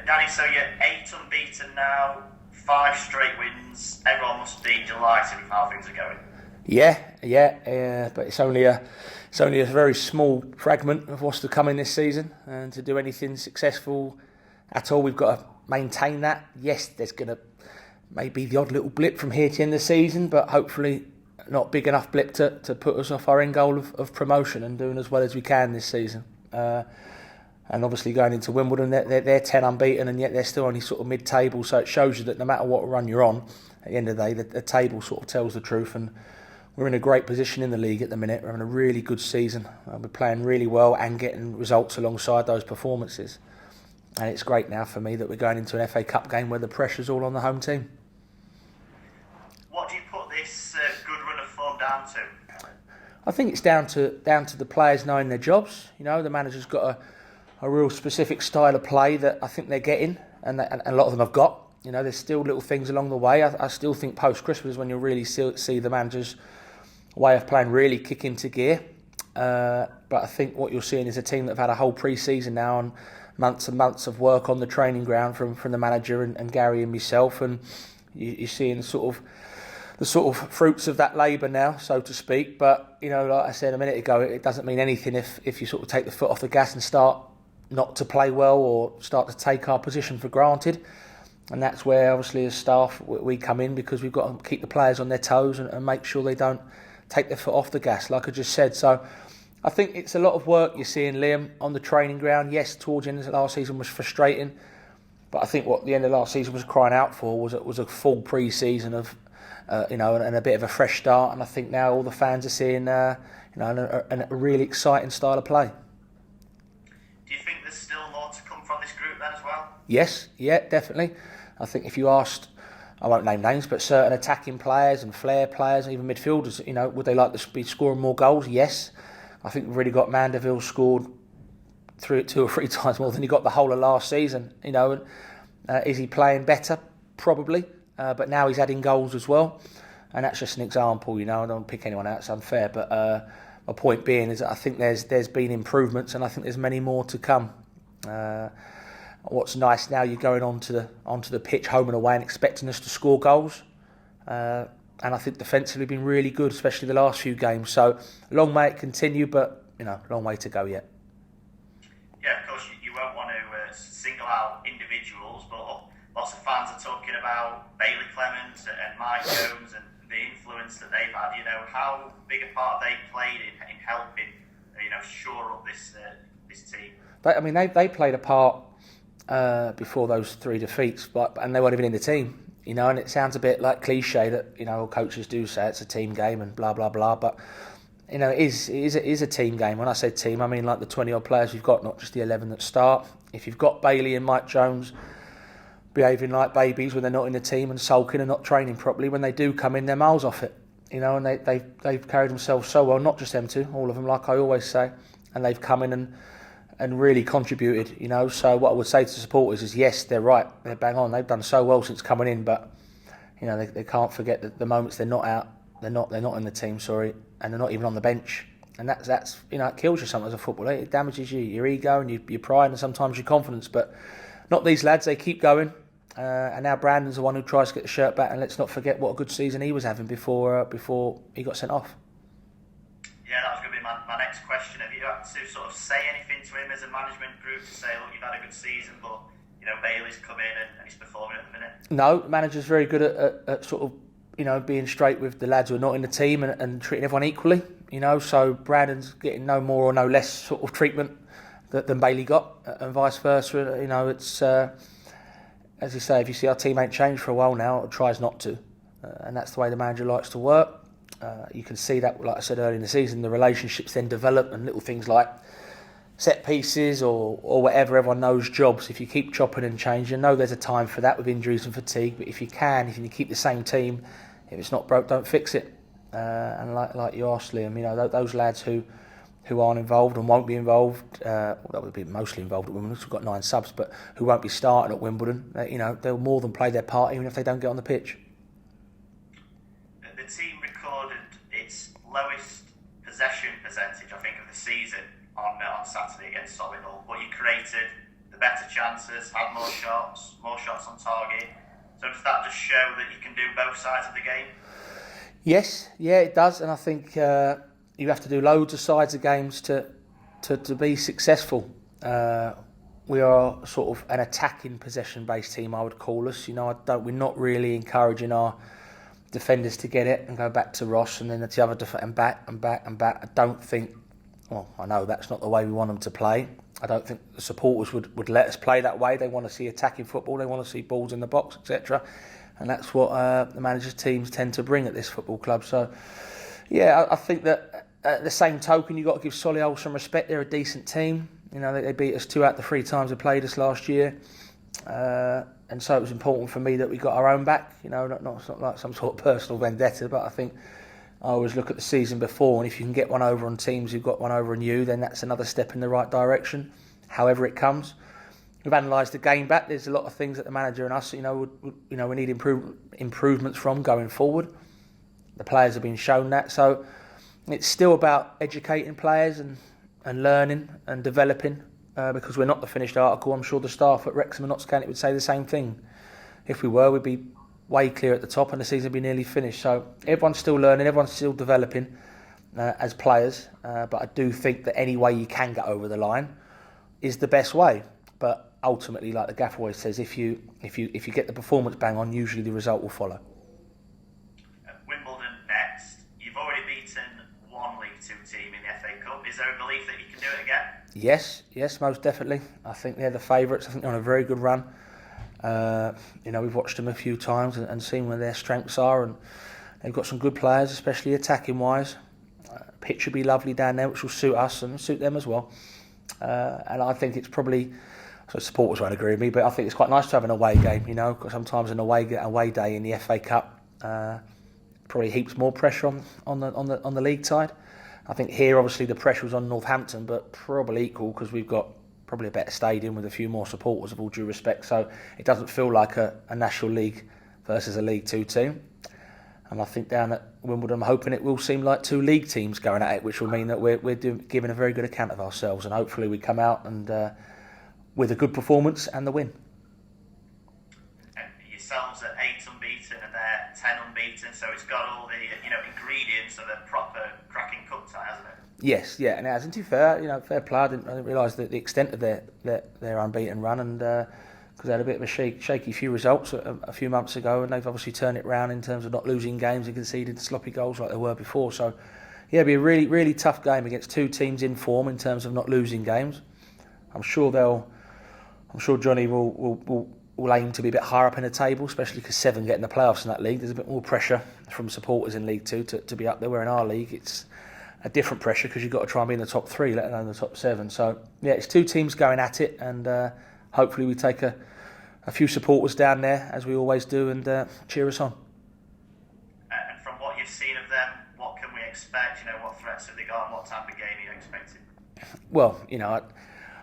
Danny, so you're 8 unbeaten now, 5 straight wins. Everyone must be delighted with how things are going. Yeah, but it's only a very small fragment of what's to come in this season, and to do anything successful at all, we've got to maintain that. Yes, there's going to maybe the odd little blip from here to the end of the season, but hopefully not big enough blip to put us off our end goal of promotion and doing as well as we can this season. And obviously going into Wimbledon, they're 10 unbeaten, and yet they're still only sort of mid-table, so it shows you that no matter what run you're on, at the end of the day, the table sort of tells the truth, and we're in a great position in the league at the minute. We're having a really good season. We're playing really well and getting results alongside those performances. And it's great now for me that we're going into an FA Cup game where the pressure's all on the home team. What do you put this good run of form down to? I think it's down to the players knowing their jobs. You know, the manager's got a real specific style of play that I think they're getting, and a lot of them have got. You know, there's still little things along the way. I still think post-Christmas when you'll really see the manager's way of playing really kick into gear. But I think what you're seeing is a team that have had a whole pre-season now and months of work on the training ground from the manager and Gary and myself, and you're seeing the sort of fruits of that labour now, so to speak. But you know, like I said a minute ago, it doesn't mean anything if you sort of take the foot off the gas and start not to play well or start to take our position for granted. And that's where obviously as staff we come in, because we've got to keep the players on their toes and make sure they don't take their foot off the gas, like I just said. So I think it's a lot of work you're seeing, Liam, on the training ground. Yes, towards the end of last season was frustrating, but I think what the end of last season was crying out for was a full pre-season of and a bit of a fresh start. And I think now all the fans are seeing a really exciting style of play. Do you think there's still more to come from this group then as well? Yes, yeah, definitely. I think if you asked, I won't name names, but certain attacking players and flair players and even midfielders, you know, would they like to be scoring more goals? Yes. I think we've really got Mandeville scored 2 or 3 times more than he got the whole of last season. You know, is he playing better? Probably. But now he's adding goals as well. And that's just an example, you know. I don't pick anyone out, it's unfair. But my point being is that I think there's been improvements, and I think there's many more to come. What's nice now, you're going onto the pitch home and away and expecting us to score goals. And I think defensively been really good, especially the last few games. So long may it continue, but you know, long way to go yet. Yeah, of course you won't want to single out individuals, but lots of fans are talking about Bailey Clements and Mike Jones and the influence that they've had. You know, how big a part have they played in helping shore up this team? They played a part before those 3 defeats, and they weren't even in the team. You know, and it sounds a bit like cliche that, you know, coaches do say it's a team game and blah, blah, blah. But, you know, it is a team game. When I say team, I mean like the 20-odd players you've got, not just the 11 that start. If you've got Bailey and Mike Jones behaving like babies when they're not in the team and sulking and not training properly, when they do come in, they're miles off it. You know, and they've carried themselves so well, not just them two, all of them, like I always say. And they've come in and really contributed, you know. So what I would say to supporters is, yes, they're right, they're bang on. They've done so well since coming in, but you know they can't forget that the moments they're not out, they're not in the team, and they're not even on the bench, and that's you know, it kills you sometimes as a footballer. It damages your ego and your pride and sometimes your confidence. But not these lads. They keep going, and now Brandon's the one who tries to get the shirt back. And let's not forget what a good season he was having before he got sent off. Yeah, that was going to be my next question. Have you had to sort of say anything to him as a management group to say, look, you've had a good season, but you know Bailey's come in and he's performing at the minute? No, the manager's very good at sort of, you know, being straight with the lads who are not in the team and treating everyone equally. You know, so Brandon's getting no more or no less sort of treatment than Bailey got, and vice versa. You know, it's as you say, if you see our team ain't changed for a while now, it tries not to, and that's the way the manager likes to work. You can see that, like I said earlier in the season, the relationships then develop, and little things like set pieces or whatever, everyone knows jobs. If you keep chopping and changing, know there's a time for that with injuries and fatigue, but if you keep the same team, if it's not broke, don't fix it. And like you asked, Liam, you know, those lads who aren't involved and won't be involved, that would be mostly involved at Wimbledon, we've got 9 subs, but who won't be starting at Wimbledon, you know, they'll more than play their part even if they don't get on the pitch. The team recorded its lowest possession percentage, I think, of the season on Saturday against Solihull, but you created the better chances, had more shots on target. So does that just show that you can do both sides of the game? Yes, yeah, it does, and I think you have to do loads of sides of games to be successful. We are sort of an attacking possession-based team, I would call us. We're not really encouraging our defenders to get it and go back to Ross and then the other and back. I don't think. Well, I know that's not the way we want them to play. I don't think the supporters would let us play that way. They want to see attacking football. They want to see balls in the box, etc. And that's what the managers' teams tend to bring at this football club. So, yeah, I think that at the same token, you've got to give Solihull some respect. They're a decent team. They beat us 2 out of the 3 times they played us last year. And so it was important for me that we got our own back. It's not like some sort of personal vendetta, but I think I always look at the season before, and if you can get one over on teams who've got one over on you, then that's another step in the right direction, however it comes. We've analysed the game back. There's a lot of things that the manager and us, we need improvements from going forward. The players have been shown that. So it's still about educating players and learning and developing, because we're not the finished article. I'm sure the staff at Wrexham and Notts County would say the same thing. If we were, we'd be way clear at the top and the season would be nearly finished. So everyone's still learning, everyone's still developing as players. But I do think that any way you can get over the line is the best way. But ultimately, like the gaffer always says, if you get the performance bang on, usually the result will follow. Wimbledon next. You've already beaten one League Two team in the FA Cup. Is there a belief that you can do it again? Yes, most definitely. I think they're the favourites. I think they're on a very good run. We've watched them a few times and seen where their strengths are, and they've got some good players, especially attacking wise. Pitch would be lovely down there, which will suit us and suit them as well. And I think it's probably, so supporters won't agree with me, but I think it's quite nice to have an away game. Because sometimes an away day in the FA Cup probably heaps more pressure on the league side. I think here, obviously, the pressure was on Northampton, but probably equal because we've got probably a better stadium with a few more supporters, of all due respect. So it doesn't feel like a National League versus a League Two team. And I think down at Wimbledon, I'm hoping it will seem like 2 league teams going at it, which will mean that we're giving a very good account of ourselves, and hopefully we come out and with a good performance and the win. And yourselves are 8 unbeaten and they're 10 unbeaten, so it's got all the ingredients of a proper cracking cup tie, hasn't it? Yes, yeah, and it hasn't. To be fair, fair play. I didn't realise the extent of their unbeaten run, and because they had a bit of a shaky few results a few months ago, and they've obviously turned it round in terms of not losing games and conceded sloppy goals like they were before. So, yeah, it'll be a really, really tough game against 2 teams in form in terms of not losing games. I'm sure Johnny will aim to be a bit higher up in the table, especially because 7 get in the playoffs in that league. There's a bit more pressure from supporters in League Two to be up there, where in our league it's a different pressure because you've got to try and be in the top 3, let alone the top 7. So, yeah, it's 2 teams going at it, and hopefully we take a few supporters down there, as we always do, and cheer us on. And from what you've seen of them, what can we expect? What threats have they got, and what type of game are you expecting? Well,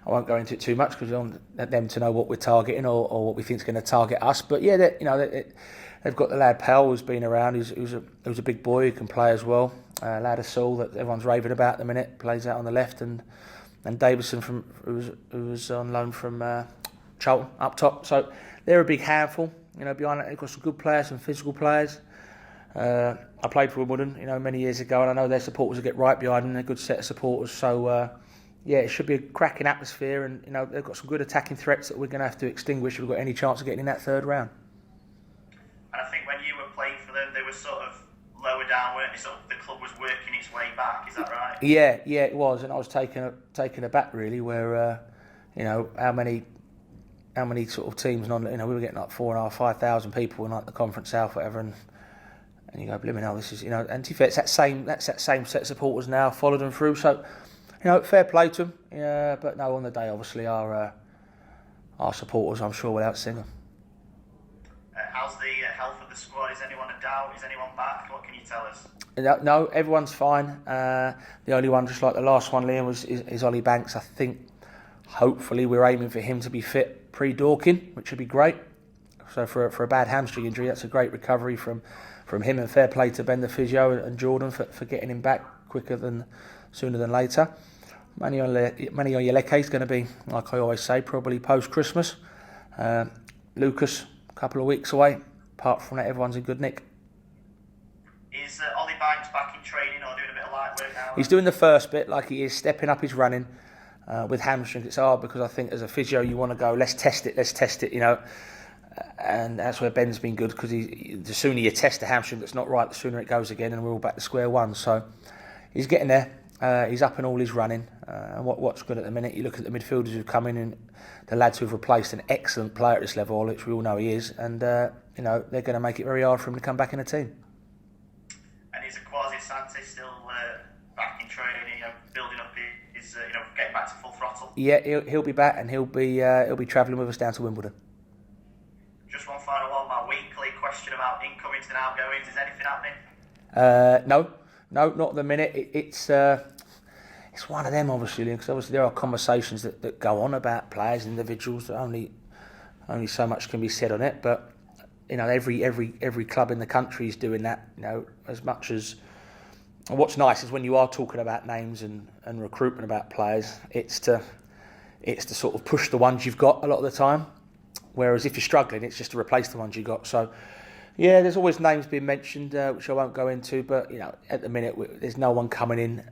I won't go into it too much because we want them to know what we're targeting or what we think is going to target us. But yeah, they've got the lad Powell who's been around, who's a big boy who can play as well. Lad of Saul that everyone's raving about at the minute, plays out on the left, and Davison who was on loan from Charlton up top. So they're a big handful. Behind that they've got some good players, some physical players. I played for Wimbledon, many years ago, and I know their supporters will get right behind them. They're a good set of supporters. So yeah, it should be a cracking atmosphere, and they've got some good attacking threats that we're going to have to extinguish if we've got any chance of getting in that 3rd round. And I think when you were playing for them, they were sort of lower down, weren't they? Sort of the club was working its way back. Is that right? Yeah, it was, and I was taken aback really, where how many sort of teams we were getting like 4,500, 5,000 people in like the Conference South, whatever, and you go, blimey, hell, this is and to be fair, it's that same set of supporters now, followed them through. So fair play to them. Yeah, but no, on the day, obviously our supporters, I'm sure, will outsing them. How's the health of the squad? Is anyone a doubt? Is anyone back? What can you tell us? No, everyone's fine. The only one, just like the last one, Liam, is Ollie Banks. I think, hopefully, we're aiming for him to be fit pre-Dorking, which would be great. So for a bad hamstring injury, that's a great recovery from him, and fair play to Ben the physio and Jordan for getting him back sooner than later. Manny Onyeleke is going to be, like I always say, probably post-Christmas. Lucas, a couple of weeks away. Apart from that, everyone's in good nick. Is Ollie Banks back in training or doing a bit of light work now? He's doing the first bit, like he is, stepping up his running. With hamstrings, it's hard because I think as a physio, you want to go, let's test it, you know. And that's where Ben's been good, because the sooner you test the hamstring that's not right, the sooner it goes again, and we're all back to square one. So he's getting there. He's up in all his running. And what's good at the minute, you look at the midfielders who've come in and the lads who've replaced an excellent player at this level, which we all know he is, and you know, they're going to make it very hard for him to come back in the team. And is Kwasi Asante still back in training, you know, building up his, you know, getting back to full throttle? Yeah, he'll be back, and he'll be travelling with us down to Wimbledon. Just one final one, my weekly question about incomings and outgoings. Is anything happening? No, not at the minute. It's one of them, obviously, because obviously there are conversations that go on about players, individuals. That only so much can be said on it. But you know, every club in the country is doing that. You know, as much as. And what's nice is when you are talking about names and recruitment about players, it's to sort of push the ones you've got a lot of the time. Whereas if you're struggling, it's just to replace the ones you got. So, yeah, there's always names being mentioned, which I won't go into. But you know, at the minute, there's no one coming in.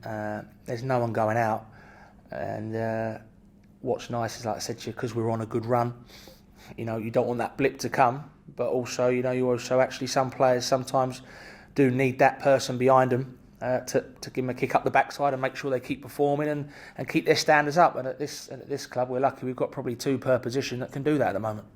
There's no one going out. And what's nice is, like I said to you, because we're on a good run. You know, you don't want that blip to come, but also, you know, you also actually, some players sometimes do need that person behind them to give them a kick up the backside and make sure they keep performing and keep their standards up. And at this club, we're lucky we've got probably two per position that can do that at the moment.